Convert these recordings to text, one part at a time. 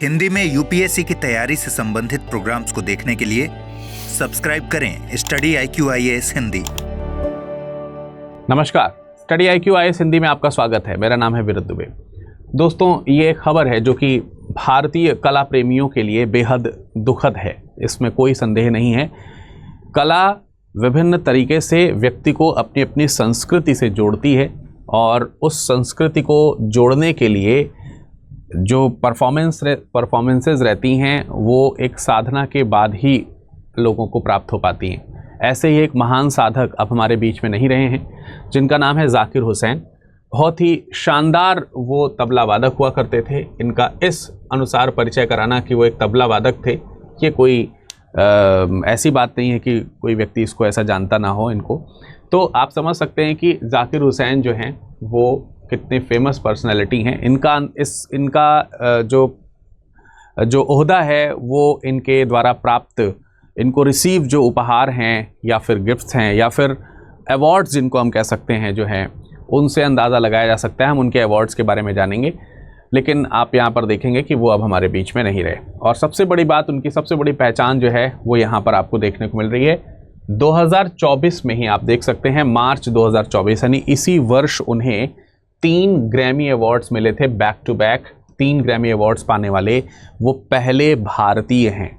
हिंदी में यूपीएससी की तैयारी से संबंधित प्रोग्राम्स को देखने के लिए सब्सक्राइब करें स्टडी IQ-IAS हिंदी। नमस्कार, स्टडी IQ-IAS हिंदी में आपका स्वागत है। मेरा नाम है विरत दुबे। दोस्तों, ये खबर है जो कि भारतीय कला प्रेमियों के लिए बेहद दुखद है, इसमें कोई संदेह नहीं है। कला विभिन्न तरीके से व्यक्ति को अपनी अपनी संस्कृति से जोड़ती है और उस संस्कृति को जोड़ने के लिए जो परफॉर्मेंसेस रहती हैं वो एक साधना के बाद ही लोगों को प्राप्त हो पाती हैं। ऐसे ही एक महान साधक अब हमारे बीच में नहीं रहे हैं, जिनका नाम है जाकिर हुसैन। बहुत ही शानदार वो तबला वादक हुआ करते थे। इनका इस अनुसार परिचय कराना कि वो एक तबला वादक थे, ये कोई ऐसी बात नहीं है कि कोई व्यक्ति इसको ऐसा जानता ना हो इनको। तो आप समझ सकते हैं कि जाकिर हुसैन जो हैं वो कितने फेमस पर्सनैलिटी हैं। इनका जो ओहदा है वो इनके द्वारा प्राप्त, इनको रिसीव जो उपहार हैं या फिर गिफ्ट्स हैं या फिर अवार्ड्स जिनको हम कह सकते हैं जो हैं, उनसे अंदाज़ा लगाया जा सकता है। हम उनके अवार्ड्स के बारे में जानेंगे, लेकिन आप यहाँ पर देखेंगे कि वो अब हमारे बीच में नहीं रहे। और सबसे बड़ी बात, उनकी सबसे बड़ी पहचान जो है वो यहाँ पर आपको देखने को मिल रही है। 2024 में ही आप देख सकते हैं, मार्च 2024 यानी इसी वर्ष उन्हें 3 ग्रैमी अवार्ड्स मिले थे back to back. 3 Grammy awards पाने वाले वो पहले भारतीय हैं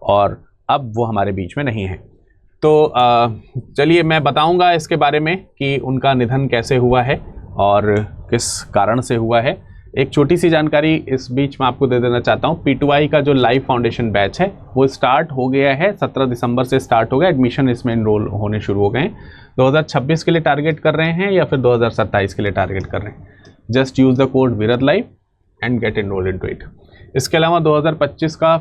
और अब वो हमारे बीच में नहीं हैं। तो चलिए मैं बताऊंगा इसके बारे में कि उनका निधन कैसे हुआ है और किस कारण से हुआ है। एक छोटी सी जानकारी इस बीच में आपको दे देना चाहता हूँ। P2I का जो लाइव फाउंडेशन बैच है वो स्टार्ट हो गया है, 17 दिसंबर से स्टार्ट हो गया। एडमिशन इसमें इनरोल होने शुरू हो गए हैं। 2026 के लिए टारगेट कर रहे हैं या फिर 2027 के लिए टारगेट कर रहे हैं। Just use the code Virat live and get enrolled into it. इसके अलावा 2025 का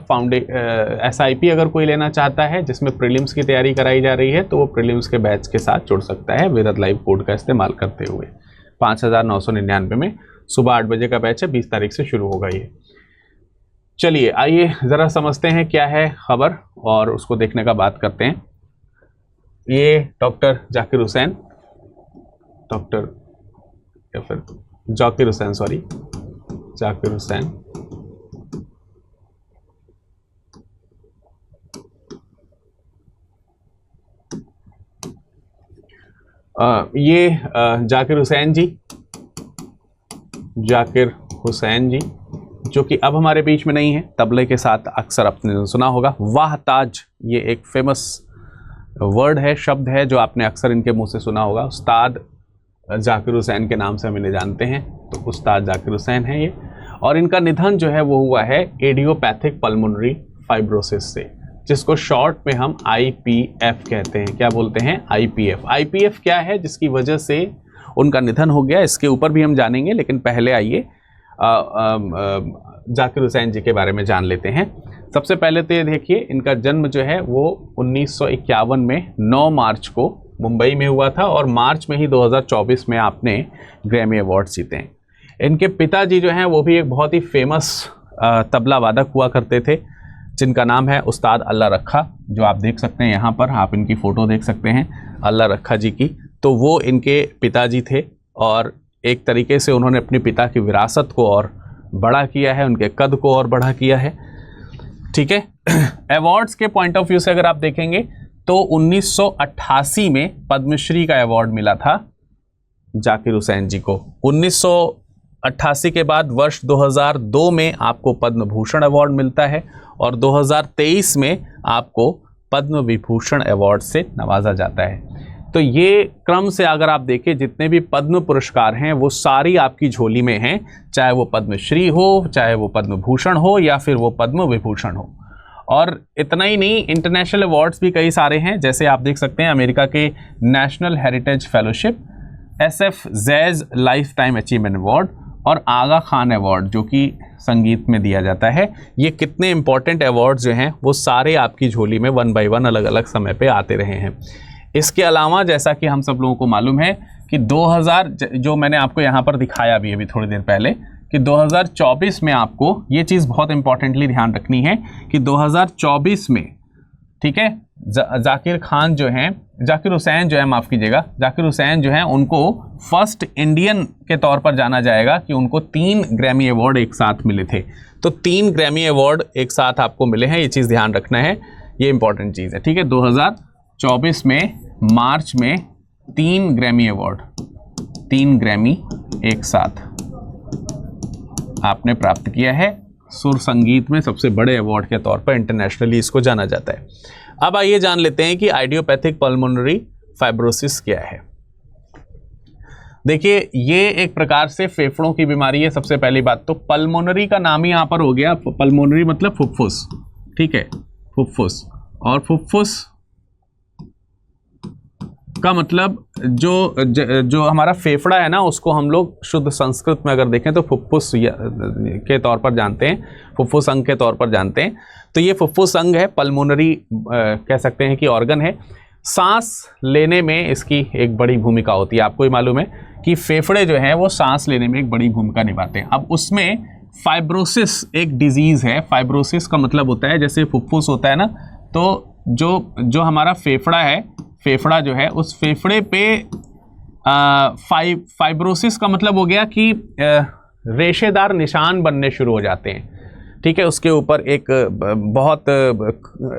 SIP अगर कोई लेना चाहता है जिसमें प्रीलिम्स की तैयारी कराई जा रही है, तो वो प्रीलिम्स के बैच के साथ जुड़ सकता है विरत लाइव कोड का इस्तेमाल करते हुए। 5999 में सुबह 8 बजे का बैच है, 20 तारीख से शुरू होगा ये। चलिए आइए ज़रा समझते हैं क्या है खबर और उसको देखने का बात करते हैं। ये डॉक्टर जाकिर हुसैन, जाकिर हुसैन जाकिर हुसैन जी जो कि अब हमारे बीच में नहीं है। तबले के साथ अक्सर आपने सुना होगा वाह ताज, ये एक फेमस वर्ड है, शब्द है जो आपने अक्सर इनके मुंह से सुना होगा। उस्ताद जाकिर हुसैन के नाम से हम इन्हें जानते हैं, तो उस्ताद जाकिर हुसैन है ये। और इनका निधन जो है वो हुआ है इडियोपैथिक पल्मोनरी फाइब्रोसिस से, जिसको शॉर्ट में हम IPF कहते हैं। क्या बोलते हैं? IPF क्या है जिसकी वजह से उनका निधन हो गया, इसके ऊपर भी हम जानेंगे। लेकिन पहले आइए जाकिर हुसैन जी के बारे में जान लेते हैं। सबसे पहले तो ये देखिए, इनका जन्म जो है वो 1951 में 9 मार्च को मुंबई में हुआ था और मार्च में ही 2024 में आपने ग्रैमी अवार्ड जीते हैं। इनके पिताजी जो हैं वो भी एक बहुत ही फेमस तबला वादक हुआ करते थे, जिनका नाम है उस्ताद अल्लाह रखा, जो आप देख सकते हैं यहाँ पर। आप इनकी फ़ोटो देख सकते हैं अल्लाह रखा जी की। तो वो इनके पिताजी थे और एक तरीके से उन्होंने अपने पिता की विरासत को और बड़ा किया है, उनके कद को और बड़ा किया है। ठीक है। अवार्ड्स के पॉइंट ऑफ व्यू से अगर आप देखेंगे तो 1988 में पद्मश्री का अवार्ड मिला था जाकिर हुसैन जी को। 1988 के बाद वर्ष 2002 में आपको पद्म भूषण अवार्ड मिलता है और 2023 में आपको पद्म विभूषण अवार्ड से नवाजा जाता है। तो ये क्रम से अगर आप देखें, जितने भी पद्म पुरस्कार हैं वो सारी आपकी झोली में हैं, चाहे वो पद्मश्री हो, चाहे वो पद्म भूषण हो या फिर वो पद्म विभूषण हो। और इतना ही नहीं, इंटरनेशनल अवार्ड्स भी कई सारे हैं। जैसे आप देख सकते हैं अमेरिका के national heritage fellowship, SF jazz life time achievement award और आगा खान अवार्ड जो कि संगीत में दिया जाता है। ये कितने इंपॉर्टेंट अवार्ड्स जो हैं वो सारे आपकी झोली में 1 बाय 1 अलग अलग समय पे आते रहे हैं। इसके अलावा जैसा कि हम सब लोगों को मालूम है कि 2000 जो मैंने आपको यहाँ पर दिखाया भी अभी थोड़ी देर पहले कि 2024 में आपको ये चीज़ बहुत इंपॉर्टेंटली ध्यान रखनी है कि 2024 में ठीक है। जाकिर खान जो हैं, जाकिर हुसैन जो है, माफ़ कीजिएगा, जाकिर हुसैन जो हैं उनको फर्स्ट इंडियन के तौर पर जाना जाएगा कि उनको 3 ग्रैमी अवार्ड एक साथ मिले थे। तो 3 ग्रैमी अवार्ड एक साथ आपको मिले हैं, ये चीज़ ध्यान रखना है, ये इंपॉर्टेंट चीज़ है, ठीक है। 2024 में मार्च में 3 ग्रैमी अवार्ड, 3 ग्रैमी एक साथ आपने प्राप्त किया है। सुर संगीत में सबसे बड़े अवार्ड के तौर पर इंटरनेशनली इसको जाना जाता है। अब आइए जान लेते हैं कि आइडियोपैथिक पल्मोनरी फाइब्रोसिस क्या है। देखिए, ये एक प्रकार से फेफड़ों की बीमारी है। सबसे पहली बात तो पल्मोनरी का नाम ही यहाँ पर हो गया, पल्मोनरी मतलब फुफ्फुस, ठीक है, फुफ्फुस। और फुफ्फुस का मतलब जो हमारा फेफड़ा है ना, उसको हम लोग शुद्ध संस्कृत में अगर देखें तो फुफ्फुस के तौर पर जानते हैं, फुफ्फुस अंग के तौर पर जानते हैं। तो ये फुफ्फुस अंग है, पल्मोनरी कह सकते हैं कि ऑर्गन है। सांस लेने में इसकी एक बड़ी भूमिका होती है। आपको ये मालूम है कि फेफड़े जो हैं वो सांस लेने में एक बड़ी भूमिका निभाते हैं। अब उसमें फाइब्रोसिस एक डिजीज़ है। फाइब्रोसिस का मतलब होता है, जैसे फुफ्फुस होता है ना, तो जो हमारा फेफड़ा है, फेफड़ा जो है, उस फेफड़े पे फाइब्रोसिस का मतलब हो गया कि रेशेदार निशान बनने शुरू हो जाते हैं, ठीक है। उसके ऊपर एक बहुत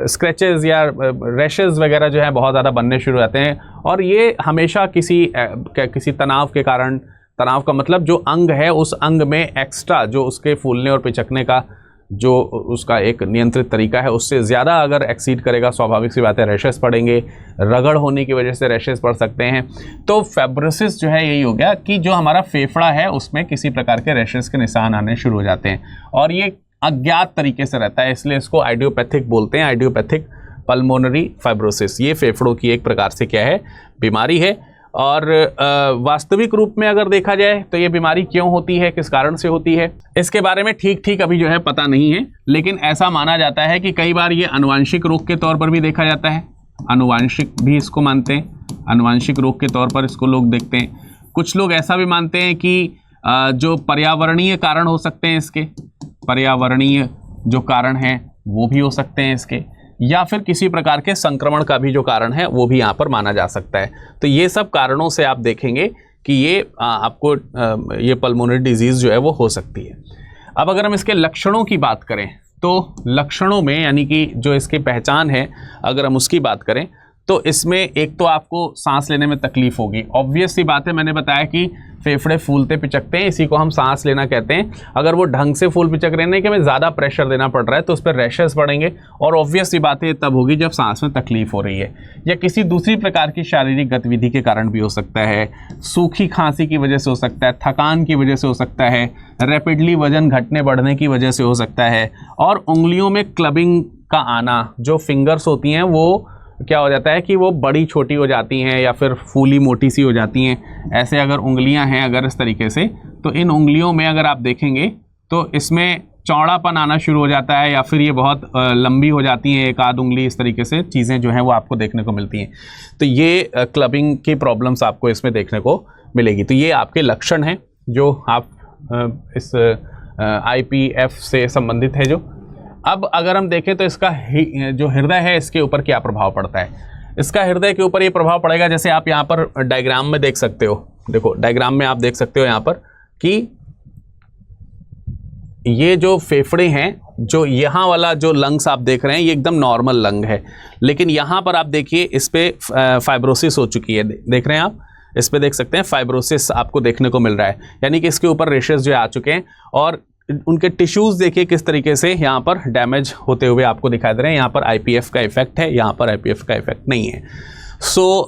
स्क्रैचेस या रैशेस वगैरह जो है बहुत ज़्यादा बनने शुरू हो जाते हैं। और ये हमेशा किसी तनाव के कारण, तनाव का मतलब जो अंग है उस अंग में एक्स्ट्रा जो उसके फूलने और पिचकने का जो उसका एक नियंत्रित तरीका है, उससे ज़्यादा अगर एक्सीड करेगा, स्वाभाविक सी बात है रैशेस पड़ेंगे, रगड़ होने की वजह से रैशेस पड़ सकते हैं। तो फाइब्रोसिस जो है यही हो गया कि जो हमारा फेफड़ा है उसमें किसी प्रकार के रैशेस के निशान आने शुरू हो जाते हैं, और ये अज्ञात तरीके से रहता है, इसलिए इसको आइडियोपैथिक बोलते हैं, आइडियोपैथिक पल्मोनरी फाइब्रोसिस। ये फेफड़ों की एक प्रकार से क्या है, बीमारी है। और वास्तविक रूप में अगर देखा जाए तो ये बीमारी क्यों होती है, किस कारण से होती है, इसके बारे में ठीक अभी जो है पता नहीं है। लेकिन ऐसा माना जाता है कि कई बार ये अनुवांशिक रोग के तौर पर भी देखा जाता है, अनुवांशिक भी इसको मानते हैं, अनुवांशिक रोग के तौर पर इसको लोग देखते हैं। कुछ लोग ऐसा भी मानते हैं कि जो पर्यावरणीय कारण हो सकते हैं इसके, पर्यावरणीय जो कारण हैं वो भी हो सकते हैं इसके, या फिर किसी प्रकार के संक्रमण का भी जो कारण है वो भी यहाँ पर माना जा सकता है। तो ये सब कारणों से आप देखेंगे कि ये आपको ये पल्मोनरी डिजीज़ जो है वो हो सकती है। अब अगर हम इसके लक्षणों की बात करें तो लक्षणों में, यानी कि जो इसकी पहचान है, अगर हम उसकी बात करें तो इसमें एक तो आपको सांस लेने में तकलीफ होगी। ऑब्वियस सी बात है, मैंने बताया कि फेफड़े फूलते पिचकते हैं, इसी को हम सांस लेना कहते हैं। अगर वो ढंग से फूल पिचक रहे हैं कि हमें ज़्यादा प्रेशर देना पड़ रहा है तो उस पर रैशेस पड़ेंगे, और ऑब्वियस सी बात है तब होगी जब सांस में तकलीफ हो रही है, या किसी दूसरी प्रकार की शारीरिक गतिविधि के कारण भी हो सकता है, सूखी खांसी की वजह से हो सकता है, थकान की वजह से हो सकता है, रैपिडली वजन घटने बढ़ने की वजह से हो सकता है, और उंगलियों में क्लबिंग का आना, जो फिंगर्स होती हैं वो क्या हो जाता है कि वो बड़ी छोटी हो जाती हैं या फिर फूली मोटी सी हो जाती हैं। ऐसे अगर उंगलियां हैं अगर इस तरीके से, तो इन उंगलियों में अगर आप देखेंगे तो इसमें चौड़ापन आना शुरू हो जाता है, या फिर ये बहुत लंबी हो जाती हैं, एक आध उंगली, इस तरीके से चीज़ें जो हैं वो आपको देखने को मिलती हैं। तो ये क्लबिंग की प्रॉब्लम्स आपको इसमें देखने को मिलेगी। तो ये आपके लक्षण हैं जो आप इस IPF से संबंधित है। जो अब अगर हम देखें तो इसका जो हृदय है इसके ऊपर क्या प्रभाव पड़ता है, इसका हृदय के ऊपर ये प्रभाव पड़ेगा, जैसे आप यहाँ पर डायग्राम में देख सकते हो। देखो डायग्राम में आप देख सकते हो यहाँ पर कि ये जो फेफड़े हैं, जो यहाँ वाला जो लंग्स आप देख रहे हैं ये एकदम नॉर्मल लंग है, लेकिन यहाँ पर आप देखिए इस पे फाइब्रोसिस हो चुकी है। देख रहे हैं आप, इस पे देख सकते हैं फाइब्रोसिस आपको देखने को मिल रहा है, यानी कि इसके ऊपर रेशेस जो आ चुके हैं, और उनके टिश्यूज़ देखिए किस तरीके से यहाँ पर डैमेज होते हुए आपको दिखाई दे रहे हैं। यहाँ पर IPF का इफेक्ट है, यहाँ पर IPF का इफेक्ट नहीं है। सो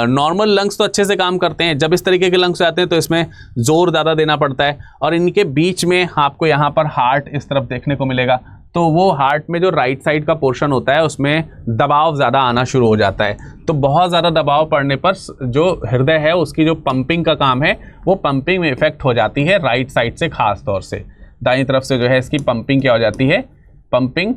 नॉर्मल लंग्स तो अच्छे से काम करते हैं, जब इस तरीके के लंग्स आते हैं तो इसमें ज़ोर ज़्यादा देना पड़ता है, और इनके बीच में आपको यहाँ पर हार्ट इस तरफ देखने को मिलेगा। तो वो हार्ट में जो राइट साइड का पोर्शन होता है उसमें दबाव ज़्यादा आना शुरू हो जाता है। तो बहुत ज़्यादा दबाव पड़ने पर जो हृदय है उसकी जो पंपिंग का काम है वो पंपिंग में इफेक्ट हो जाती है, राइट साइड से खास तौर से। दाईं तरफ से जो है इसकी पंपिंग क्या हो जाती है, पंपिंग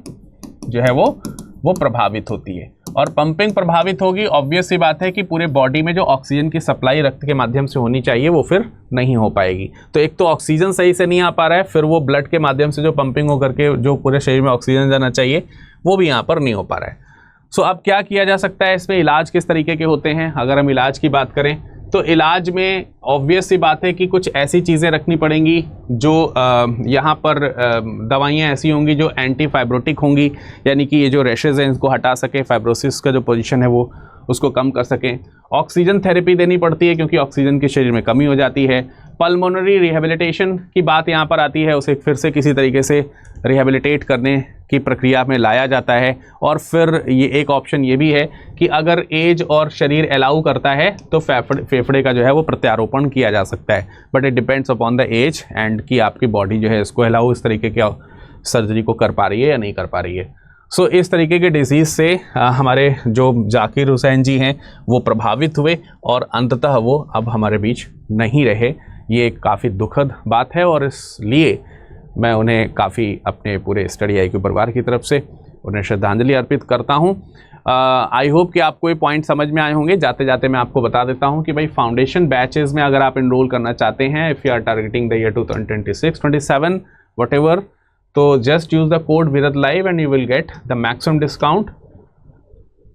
जो है वो प्रभावित होती है, और पंपिंग प्रभावित होगी, ऑब्वियस सी बात है कि पूरे बॉडी में जो ऑक्सीजन की सप्लाई रक्त के माध्यम से होनी चाहिए वो फिर नहीं हो पाएगी। तो एक तो ऑक्सीजन सही से नहीं आ पा रहा है, फिर वो ब्लड के माध्यम से जो पंपिंग होकर के जो पूरे शरीर में ऑक्सीजन जाना चाहिए वो भी यहाँ पर नहीं हो पा रहा है। सो अब क्या किया जा सकता है, इसमें इलाज किस तरीके के होते हैं। अगर हम इलाज की बात करें तो इलाज में ऑब्वियस सी बात है कि कुछ ऐसी चीज़ें रखनी पड़ेंगी जो यहाँ पर दवाइयाँ ऐसी होंगी जो एंटी फाइब्रोटिक होंगी, यानी कि ये जो रैशेज़ हैं इसको हटा सके, फाइब्रोसिस का जो पोजीशन है वो उसको कम कर सकें। ऑक्सीजन थेरेपी देनी पड़ती है क्योंकि ऑक्सीजन की शरीर में कमी हो जाती है। पल्मोनरी रिहेबिलिटेशन की बात यहाँ पर आती है, उसे फिर से किसी तरीके से रिहेबिलिटेट करने की प्रक्रिया में लाया जाता है। और फिर ये एक ऑप्शन ये भी है कि अगर एज और शरीर अलाउ करता है तो फेफड़े का जो है वो प्रत्यारोपण किया जा सकता है, but it depends upon the age and कि आपकी बॉडी जो है इसको अलाउ इस तरीके के सर्जरी को कर पा रही है या नहीं कर पा रही है। सो इस तरीके के डिजीज़ से हमारे जो जाकिर हुसैन जी हैं वो प्रभावित हुए और अंततः वो अब हमारे बीच नहीं रहे। ये एक काफ़ी दुखद बात है और इसलिए मैं उन्हें काफ़ी अपने पूरे स्टडी IQ परिवार की तरफ से उन्हें श्रद्धांजलि अर्पित करता हूँ। आई होप कि आपको ये पॉइंट समझ में आए होंगे। जाते जाते मैं आपको बता देता हूँ कि भाई फाउंडेशन बैचेज़ में अगर आप इनरोल करना चाहते हैं, if you are targeting the year 2026-27 वट तो just use the code Virat live and you will get the maximum discount.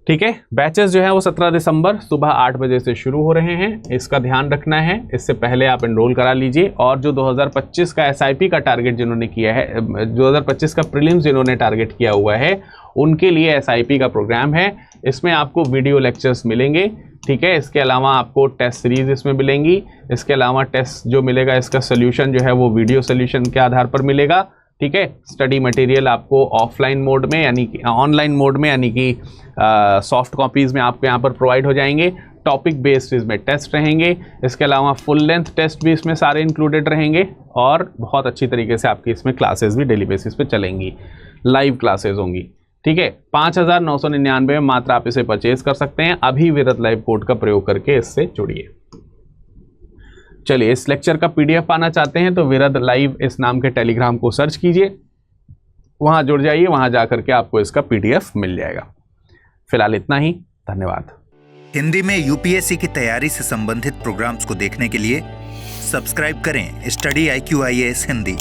ठीक है, बैचेस जो है वो 17 दिसंबर सुबह 8 बजे से शुरू हो रहे हैं, इसका ध्यान रखना है। इससे पहले आप एनरोल करा लीजिए। और जो 2025 का SIP का टारगेट जिन्होंने किया है, 2025 का प्रीलिम्स जिन्होंने टारगेट किया हुआ है, उनके लिए SIP का प्रोग्राम है। इसमें आपको वीडियो लेक्चर्स मिलेंगे, ठीक है। इसके अलावा आपको टेस्ट सीरीज इसमें मिलेंगी। इसके अलावा टेस्ट जो मिलेगा इसका सोल्यूशन जो है वो वीडियो सोल्यूशन के आधार पर मिलेगा, ठीक है। स्टडी मटेरियल आपको ऑफलाइन मोड में यानी कि ऑनलाइन मोड में यानी कि सॉफ्ट कॉपीज़ में आपको यहाँ पर प्रोवाइड हो जाएंगे। टॉपिक बेस्ड इसमें टेस्ट रहेंगे। इसके अलावा फुल लेंथ टेस्ट भी इसमें सारे इंक्लूडेड रहेंगे और बहुत अच्छी तरीके से आपकी इसमें क्लासेस भी डेली बेसिस पे चलेंगी, लाइव क्लासेस होंगी, ठीक है। 5,999 में मात्र आप इसे परचेज कर सकते हैं। अभी विरत लाइव कोड का प्रयोग करके इससे जुड़िए। चलिए, इस लेक्चर का PDF पाना चाहते हैं तो विरद लाइव इस नाम के टेलीग्राम को सर्च कीजिए, वहाँ जुड़ जाइए, वहाँ जा करके आपको इसका PDF मिल जाएगा। फिलहाल इतना ही, धन्यवाद। हिंदी में UPSC की तैयारी से संबंधित प्रोग्राम्स को देखने के लिए सब्सक्राइब करें स्टडी IQ IAS हिंदी।